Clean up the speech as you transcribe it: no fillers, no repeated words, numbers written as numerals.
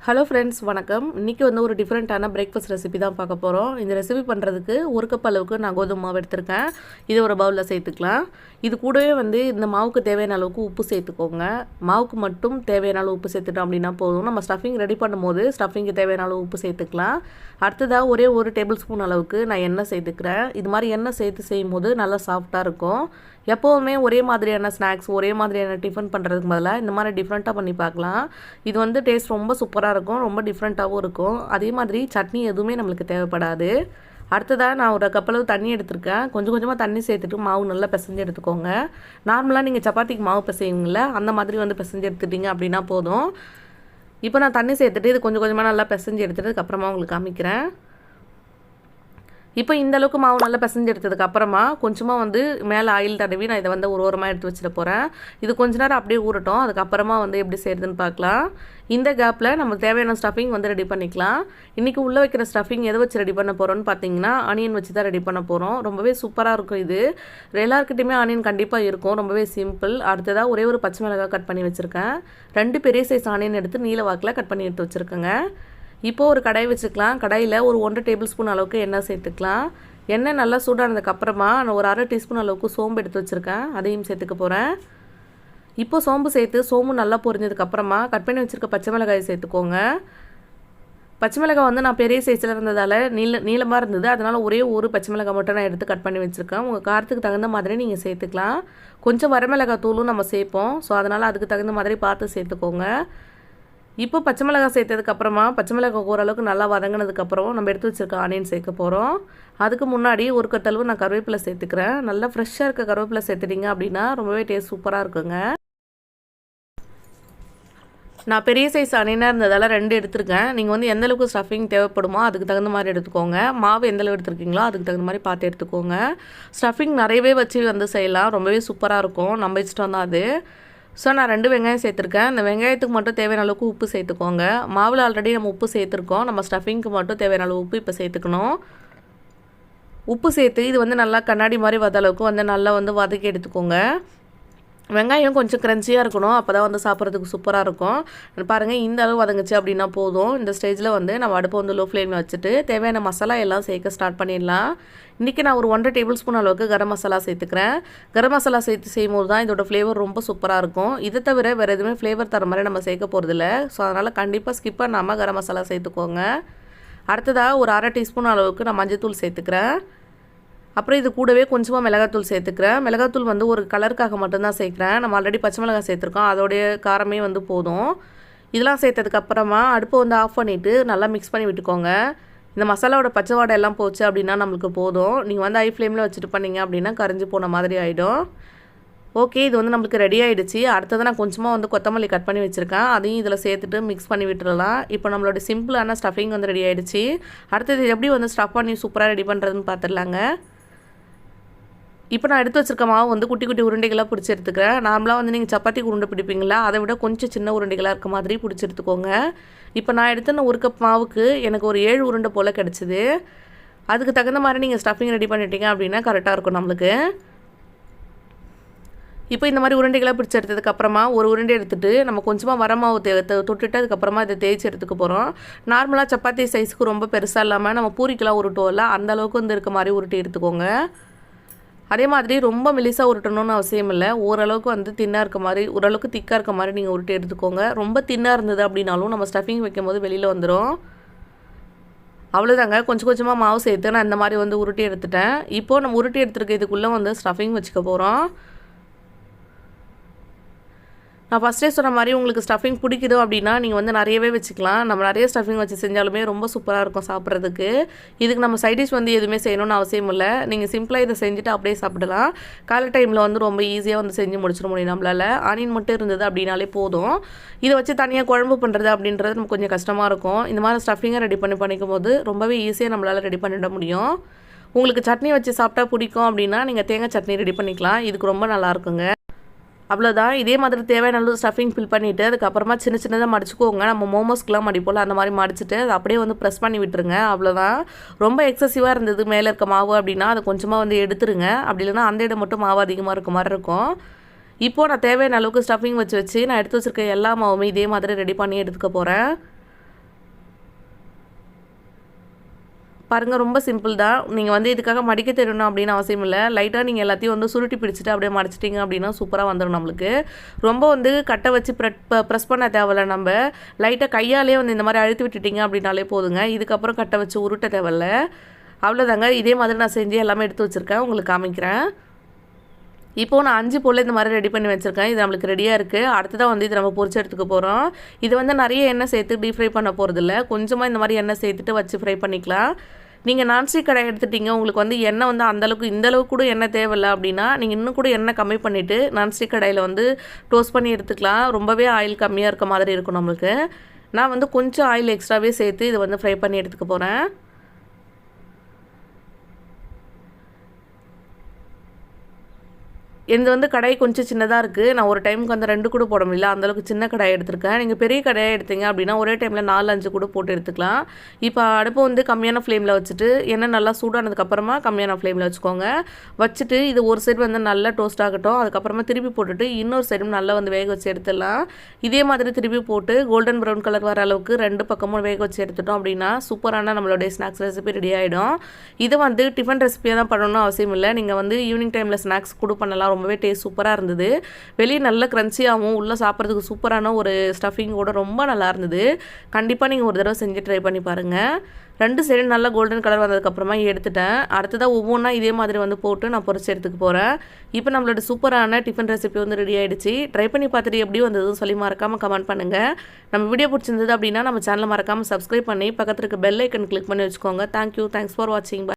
Hello friends வணக்கம். இன்றைக்கி வந்து ஒரு டிஃப்ரெண்ட்டான பிரேக்ஃபாஸ்ட் ரெசிபி தான் பார்க்க போகிறோம். இந்த ரெசிபி பண்ணுறதுக்கு ஒரு கப் அளவுக்கு நான் கோதுமை மாவு எடுத்திருக்கேன். இது ஒரு பவுலில் சேர்த்துக்கலாம். இது கூடவே வந்து இந்த மாவுக்கு தேவையான அளவுக்கு உப்பு சேர்த்துக்கோங்க. மாவுக்கு மட்டும் தேவையான அளவு உப்பு சேர்த்துட்டோம் அப்படின்னா போதும். நம்ம ஸ்டஃபிங் ரெடி பண்ணும்போது ஸ்டஃபிங்க்கு தேவையான அளவு உப்பு சேர்த்துக்கலாம். அடுத்ததாக ஒரே ஒரு டேபிள் ஸ்பூன் அளவுக்கு நான் எண்ணெய் சேர்த்துக்கிறேன். இது மாதிரி எண்ணெய் சேர்த்து செய்யும்போது நல்லா சாஃப்டாக இருக்கும். எப்போவுமே ஒரே மாதிரியான ஸ்நாக்ஸ் ஒரே மாதிரியான டிஃபன் பண்ணுறதுக்கு பதிலாக இந்த மாதிரி டிஃப்ரெண்ட்டாக பண்ணி பார்க்கலாம். இது வந்து டேஸ்ட் ரொம்ப சூப்பராக இருக்கும், ரொம்ப டிஃப்ரெண்ட்டாகவும் இருக்கும். அதே மாதிரி சட்னி எதுவுமே நம்மளுக்கு தேவைப்படாது. அடுத்ததாக நான் ஒரு கப்பளவு தண்ணி எடுத்திருக்கேன். கொஞ்சம் கொஞ்சமாக தண்ணி சேர்த்துட்டு மாவு நல்லா பிசைஞ்சு எடுத்துக்கோங்க. நார்மலாக நீங்கள் சப்பாத்திக்கு மாவு பிசைவீங்கள அந்த மாதிரி வந்து பிசைஞ்சு எடுத்துட்டிங்க அப்படின்னா போதும். இப்போ நான் தண்ணி சேர்த்துட்டு இது கொஞ்சம் கொஞ்சமாக நல்லா பிசைஞ்சு எடுத்துட்டு அதுக்கப்புறமா உங்களுக்கு காமிக்கிறேன். இப்போ இந்த அளவுக்கு மாவு நல்லா பிசைஞ்சு எடுத்ததுக்கு அப்புறமா கொஞ்சமாக வந்து மேலே ஆயில் தடவி நான் இதை வந்து ஒரு ஓரமாக எடுத்து வச்சுட்டு போகிறேன். இது கொஞ்ச நேரம் அப்படியே ஊறட்டும். அதுக்கப்புறமா வந்து எப்படி செய்யுதுன்னு பார்க்கலாம். இந்த கேப்பில் நம்ம தேவையான ஸ்டஃபிங் வந்து ரெடி பண்ணிக்கலாம். இன்றைக்கி உள்ளே வைக்கிற ஸ்டஃபிங் எதை வச்சு ரெடி பண்ண போகிறோன்னு பார்த்தீங்கன்னா ஆனியன் வச்சு தான் ரெடி பண்ண போகிறோம். ரொம்பவே சூப்பராக இருக்கும். இது எல்லாருக்கிட்டையுமே ஆனியன் கண்டிப்பாக இருக்கும். ரொம்பவே சிம்பிள். அடுத்ததாக ஒரே ஒரு பச்சை மிளகாய் கட் பண்ணி வச்சுருக்கேன். 2 பெரிய சைஸ் ஆனியன் எடுத்து நீல வாக்கில் கட் பண்ணி எடுத்து வச்சுருக்கேங்க. இப்போது ஒரு கடாய் வச்சுக்கலாம். கடாயில் ஒரு 1 டேபிள் ஸ்பூன் அளவுக்கு எண்ணெய் சேர்த்துக்கலாம். எண்ணெய் நல்லா சூடானதுக்கப்புறமா நான் ஒரு 1/2 டீஸ்பூன் அளவுக்கு சோம்பு எடுத்து வச்சுருக்கேன். அதையும் சேர்த்துக்க போகிறேன். இப்போ சோம்பு சேர்த்து சோம்பு நல்லா பொரிஞ்சதுக்கப்புறமா கட் பண்ணி வச்சுருக்க பச்சை மிளகாயை சேர்த்துக்கோங்க. பச்சை மிளகாய் வந்து நான் பெரிய சைஸில் இருந்ததால் நீளமாக இருந்தது. அதனால் ஒரே ஒரு பச்சை மிளகாய் மட்டும் நான் எடுத்து கட் பண்ணி வச்சுருக்கேன். உங்கள் காரத்துக்கு தகுந்த மாதிரி நீங்கள் சேர்த்துக்கலாம். கொஞ்சம் வரமிளகாய் தூளும் நம்ம சேர்ப்போம். ஸோ அதனால் அதுக்கு தகுந்த மாதிரி பார்த்து சேர்த்துக்கோங்க. இப்போ பச்சை மிளகாய் சேர்த்ததுக்கப்புறமா பச்சை மிளகாய் ஓரளவுக்கு நல்லா வதங்கினதுக்கப்புறம் நம்ம எடுத்து வச்சுருக்க ஆனியன் சேர்க்க போகிறோம். அதுக்கு முன்னாடி ஒரு கத்தளவு நான் கருவேப்பிலை சேர்த்துக்கிறேன். நல்லா ஃப்ரெஷ்ஷாக இருக்க கருவேப்பிலை சேர்த்துட்டிங்க அப்படின்னா ரொம்பவே டேஸ்ட் சூப்பராக இருக்குங்க. நான் பெரிய சைஸ் ஆனியனாக இருந்ததால் 2 எடுத்துருக்கேன். நீங்கள் வந்து எந்தளவுக்கு ஸ்டஃபிங் தேவைப்படுமோ அதுக்கு தகுந்த மாதிரி எடுத்துக்கோங்க. மாவு எந்தளவு எடுத்துருக்கீங்களோ அதுக்கு தகுந்த மாதிரி பார்த்து எடுத்துக்கோங்க. ஸ்டஃபிங் நிறையவே வச்சு வந்து செய்யலாம். ரொம்பவே சூப்பராக இருக்கும். நம்ம இஷ்டம் தான் அது. ஸோ நான் 2 வெங்காயம் சேர்த்துருக்கேன். இந்த வெங்காயத்துக்கு மட்டும் தேவையான அளவுக்கு உப்பு சேர்த்துக்கோங்க. மாவில் ஆல்ரெடி நம்ம உப்பு சேர்த்துருக்கோம். நம்ம ஸ்டஃபிங்க்கு மட்டும் தேவையான அளவு உப்பு இப்போ சேர்த்துக்கணும். உப்பு சேர்த்து இது வந்து நல்லா கண்ணாடி மாதிரி வத அளவுக்கு வந்து நல்லா வந்து வதக்கி எடுத்துக்கோங்க. வெங்காயம் கொஞ்சம் க்ரன்ச்சியாக இருக்கணும். அப்போ தான் வந்து சாப்பிட்றதுக்கு சூப்பராக இருக்கும். பாருங்கள், இந்த அளவு வதங்குச்சு அப்படின்னா போதும். இந்த ஸ்டேஜில் வந்து நம்ம அடுப்பை வந்து லோ ஃப்ளேமில் வச்சுட்டு தேவையான மசாலா எல்லாம் சேர்க்க ஸ்டார்ட் பண்ணிடலாம். இன்றைக்கி நான் ஒரு 1/2 டேபிள் ஸ்பூன் அளவுக்கு கரம் மசாலா சேர்த்துக்கிறேன். கரம் மசாலா சேர்த்து செய்யும்போது தான் இதோட ஃப்ளேவர் ரொம்ப சூப்பராக இருக்கும். இதை தவிர வேறு எதுவுமே ஃப்ளேவர் தர மாதிரி நம்ம சேர்க்க போகிறதில்ல. ஸோ அதனால் கண்டிப்பாக ஸ்கிப் பண்ணாமல் கரம் மசாலா சேர்த்துக்கோங்க. அடுத்ததாக ஒரு 1/2 டீஸ்பூன் அளவுக்கு நான் மஞ்சள் சேர்த்துக்கிறேன். அப்புறம் இது கூடவே கொஞ்சமாக மிளகாத்தூள் சேர்த்துக்கிறேன். மிளகாத்தூள் வந்து ஒரு கலருக்காக மட்டும்தான் சேர்க்குறேன். நம்ம ஆல்ரெடி பச்சை மிளகாய் சேர்த்துருக்கோம். அதோடைய காரமே வந்து போதும். இதெல்லாம் சேர்த்ததுக்கப்புறமா அடுப்பை வந்து ஆஃப் பண்ணிவிட்டு நல்லா மிக்ஸ் பண்ணி விட்டுக்கோங்க. இந்த மசாலாவோட பச்சை வாடை எல்லாம் போச்சு அப்படின்னா நம்மளுக்கு போதும். நீங்கள் வந்து ஹை ஃப்ளேமில் வச்சுட்டு பண்ணிங்க அப்படின்னா கரைஞ்சி போன மாதிரி ஆகிடும். ஓகே, இது வந்து நம்மளுக்கு ரெடி ஆகிடுச்சு. அடுத்தது நான் கொஞ்சமாக வந்து கொத்தமல்லி கட் பண்ணி வச்சுருக்கேன். அதையும் இதில் சேர்த்துட்டு மிக்ஸ் பண்ணி விட்டுடலாம். இப்போ நம்மளோட சிம்பிளான ஸ்டஃபிங் வந்து ரெடி ஆகிடுச்சு. அடுத்தது எப்படி வந்து ஸ்டஃப் பண்ணி சூப்பராக ரெடி பண்ணுறதுன்னு பார்த்துடலாங்க. இப்போ நான் எடுத்து வச்சுருக்க மாவு வந்து குட்டி குட்டி உருண்டைகளாக பிடிச்சி எடுத்துக்கிறேன். நார்மலாக வந்து நீங்கள் சப்பாத்தி உருண்டை பிடிப்பீங்களா, அதை விட கொஞ்சம் சின்ன உருண்டைகளாக இருக்க மாதிரி பிடிச்சி எடுத்துக்கோங்க. இப்போ நான் எடுத்த 1 கப் மாவுக்கு எனக்கு ஒரு 7 உருண்டை போல் கிடச்சிது. அதுக்கு தகுந்த மாதிரி நீங்கள் ஸ்டஃபிங் ரெடி பண்ணிட்டீங்க அப்படின்னா கரெக்டாக இருக்கும் நம்மளுக்கு. இப்போ இந்த மாதிரி உருண்டைகளாக பிடிச்சி எடுத்ததுக்கப்புறமா ஒரு உருண்டை எடுத்துகிட்டு நம்ம கொஞ்சமாக வரமாவு தொட்டுட்டு அதுக்கப்புறமா இதை தேய்ச்சி எடுத்துக்க போகிறோம். நார்மலாக சப்பாத்தி சைஸுக்கு ரொம்ப பெருசாக இல்லாமல் நம்ம பூரிக்கெலாம் உருட்டுவோம்ல, அந்த அளவுக்கு வந்து இருக்க மாதிரி உருட்டி எடுத்துக்கோங்க. அதே மாதிரி ரொம்ப மெலிசாக உருட்டணும்னு அவசியம் இல்லை. ஓரளவுக்கு வந்து தின்னாக இருக்க மாதிரி, ஓரளவுக்கு திக்காக இருக்க மாதிரி நீங்கள் உருட்டி எடுத்துக்கோங்க. ரொம்ப தின்னாக இருந்தது அப்படின்னாலும் நம்ம ஸ்டஃபிங் வைக்கும் போது வெளியில் வந்துடும். அவ்வளோதாங்க. கொஞ்சம் கொஞ்சமாக மாவு சேர்த்து நான் இந்த மாதிரி வந்து உருட்டி எடுத்துட்டேன். இப்போது நம்ம உருட்டி எடுத்துருக்க இதுக்குள்ளே வந்து ஸ்டஃபிங் வச்சுக்க போகிறோம். நான் ஃபஸ்ட்டே சொன்ன மாதிரி உங்களுக்கு ஸ்டஃபிங் பிடிக்குதோ அப்படின்னா நீங்கள் வந்து நிறையவே வச்சுக்கலாம். நம்ம நிறைய ஸ்டஃபிங் வச்சு செஞ்சாலுமே ரொம்ப சூப்பராக இருக்கும் சாப்பிட்றதுக்கு. இதுக்கு நம்ம சைட் டிஷ் வந்து எதுவுமே செய்யணும்னு அவசியம் இல்லை. நீங்கள் சிம்பிளாக இதை செஞ்சுட்டு அப்படியே சாப்பிடலாம். காலை டைமில் வந்து ரொம்ப ஈஸியாக வந்து செஞ்சு முடிச்சிட முடியும் நம்மளால். ஆனியன் மட்டும் இருந்தது அப்படின்னாலே போதும். இதை வச்சு தனியாக குழம்பு பண்ணுறது அப்படின்றது நமக்கு கொஞ்சம் கஷ்டமாக இருக்கும். இந்த மாதிரி ஸ்டஃபிங்கை ரெடி பண்ணிக்கும் போது ரொம்பவே ஈஸியாக நம்மளால் ரெடி பண்ணிட முடியும். உங்களுக்கு சட்னி வச்சு சாப்பிட்டா பிடிக்கும் அப்படின்னா நீங்கள் தேங்காய் சட்னி ரெடி பண்ணிக்கலாம். இதுக்கு ரொம்ப நல்லாயிருக்குங்க. அவ்வளோதான். இதே மாதிரி தேவையான அளவு ஸ்டஃபிங் ஃபில் பண்ணிவிட்டு அதுக்கப்புறமா சின்ன சின்னதாக மடிச்சுக்கோங்க. நம்ம மோமோஸ்க்குலாம் மடிப்போல் அந்த மாதிரி மடிச்சுட்டு அதை அப்படியே வந்து ப்ரெஸ் பண்ணி விட்டுருங்க. அவ்வளோதான். ரொம்ப எக்ஸசிவாக இருந்தது மேலே இருக்க மாவு அப்படின்னா அதை கொஞ்சமாக வந்து எடுத்துருங்க. அப்படி இல்லைனா அந்த இடம் மட்டும் மாவு அதிகமாக இருக்க மாதிரி இருக்கும். இப்போது நான் தேவையான அளவுக்கு ஸ்டஃபிங் வச்சு நான் எடுத்து வச்சுருக்க எல்லா மாவுமே இதே மாதிரி ரெடி பண்ணி எடுத்துக்க போகிறேன். பாருங்கள், ரொம்ப சிம்பிள் தான். நீங்கள் வந்து இதுக்காக மடிக்க தெரியணும் அப்படின்னு அவசியம் இல்லை. லைட்டாக நீங்கள் எல்லாத்தையும் வந்து சுருட்டி பிடிச்சிட்டு அப்படியே மடிச்சிட்டிங்க அப்படின்னா சூப்பராக வந்துடும் நம்மளுக்கு. ரொம்ப வந்து கட்டை வச்சு ப்ரெஸ் பண்ண தேவையில்ல. நம்ம லைட்டாக கையாலே வந்து இந்த மாதிரி அழுத்தி விட்டுட்டிங்க அப்படின்னாலே போதுங்க. இதுக்கப்புறம் கட்டை வச்சு உருட்ட தேவையில்ல. அவ்வளோதாங்க. இதே மாதிரி நான் செஞ்சு எல்லாமே எடுத்து வச்சுருக்கேன், உங்களுக்கு காமிக்கிறேன். இப்போது நான் 5 பொருள் இந்த மாதிரி ரெடி பண்ணி வச்சுருக்கேன். இது நம்மளுக்கு ரெடியாக இருக்குது. அடுத்ததான் வந்து இது நம்ம பொரிச்சு எடுத்துக்க போகிறோம். இது வந்து நிறைய எண்ணெய் சேர்த்து டீப் ஃப்ரை பண்ண போகிறதில்ல. கொஞ்சமாக இந்த மாதிரி எண்ணெய் சேர்த்துட்டு வச்சு ஃப்ரை பண்ணிக்கலாம். நீங்கள் நான்ஸ்டிக் கடாய் எடுத்துட்டிங்க, உங்களுக்கு வந்து எண்ணெய் வந்து அந்தளவுக்கு இந்தளவுக்கு கூட எண்ணெய் தேவையில்லை அப்படின்னா நீங்கள் இன்னும் கூட எண்ணெய் கம்மி பண்ணிவிட்டு நான்ஸ்டிக் கடாயில் வந்து டோஸ்ட் பண்ணி எடுத்துக்கலாம். ரொம்பவே ஆயில் கம்மியாக இருக்க மாதிரி இருக்கும் நம்மளுக்கு. நான் வந்து கொஞ்சம் ஆயில் எக்ஸ்ட்ராவே சேர்த்து இதை வந்து ஃப்ரை பண்ணி எடுத்துக்க போகிறேன். இது வந்து கடாய் கொஞ்சம் சின்னதாக இருக்குது. நான் ஒரு டைமுக்கு வந்து 2 கூட போட முடியல, அந்தளவுக்கு சின்ன கடாய் எடுத்திருக்கேன். நீங்கள் பெரிய கடாயை எடுத்தீங்க அப்படின்னா ஒரே டைமில் 4, 5 கூட போட்டு எடுத்துக்கலாம். இப்போ அடுப்பை வந்து கம்மியான ஃப்ளேமில் வச்சுட்டு எண்ணெய் நல்லா சூடானதுக்கப்புறமா கம்மியான ஃப்ளேமில் வச்சுக்கோங்க. வச்சுட்டு இது ஒரு சைடு வந்து நல்லா டோஸ்ட் ஆகட்டும். அதுக்கப்புறமா திருப்பி போட்டுட்டு இன்னொரு சைடும் நல்லா வந்து வேக வச்சு எடுத்துடலாம். இதே மாதிரி திருப்பி போட்டு கோல்டன் ப்ரௌன் கலர் வர அளவுக்கு 2 பக்கமும் வேக வச்சு எடுத்துட்டோம் அப்படின்னா சூப்பரான நம்மளுடைய ஸ்நாக்ஸ் ரெசிபி ரெடி ஆகிடும். இது வந்து டிஃபன் ரெசிபியாக தான் பண்ணணும்னு அவசியம் இல்லை. நீங்கள் வந்து ஈவினிங் டைமில் ஸ்நாக்ஸ் கூட பண்ணலாம். ரொம்பவே டேஸ்ட் சூப்பராக இருந்தது. வெளியே நல்ல க்ரன்ச்சியாகவும் உள்ளே சாப்பிட்றதுக்கு சூப்பரான ஒரு ஸ்டஃபிங்கோட ரொம்ப நல்லா இருந்தது. கண்டிப்பாக நீங்கள் ஒரு தடவை செஞ்சு ட்ரை பண்ணி பாருங்கள். 2 சைடு நல்லா கோல்டன் கலர் வந்ததுக்கப்புறமா எடுத்துட்டேன். அடுத்ததாக ஒவ்வொன்றா இதே மாதிரி வந்து போட்டு நான் பொரிச்சு எடுத்துக்க போகிறேன். இப்போ நம்மளோட சூப்பரான டிஃபன் ரெசிபி வந்து ரெடி ஆகிடுச்சு. ட்ரை பண்ணி பார்த்துட்டு எப்படி வந்ததுன்னு சொல்லி மறக்காமல் கமெண்ட் பண்ணுங்கள். நம்ம வீடியோ பிடிச்சிருந்தது அப்படின்னா நம்ம சேனலை மறக்காமல் சப்ஸ்கிரைப் பண்ணி பக்கத்தில் இருக்க பெல் ஐக்கன் கிளிக் பண்ணி வச்சுக்கோங்க. தேங்க்யூ. தேங்க்ஸ் ஃபார் வாட்சிங்.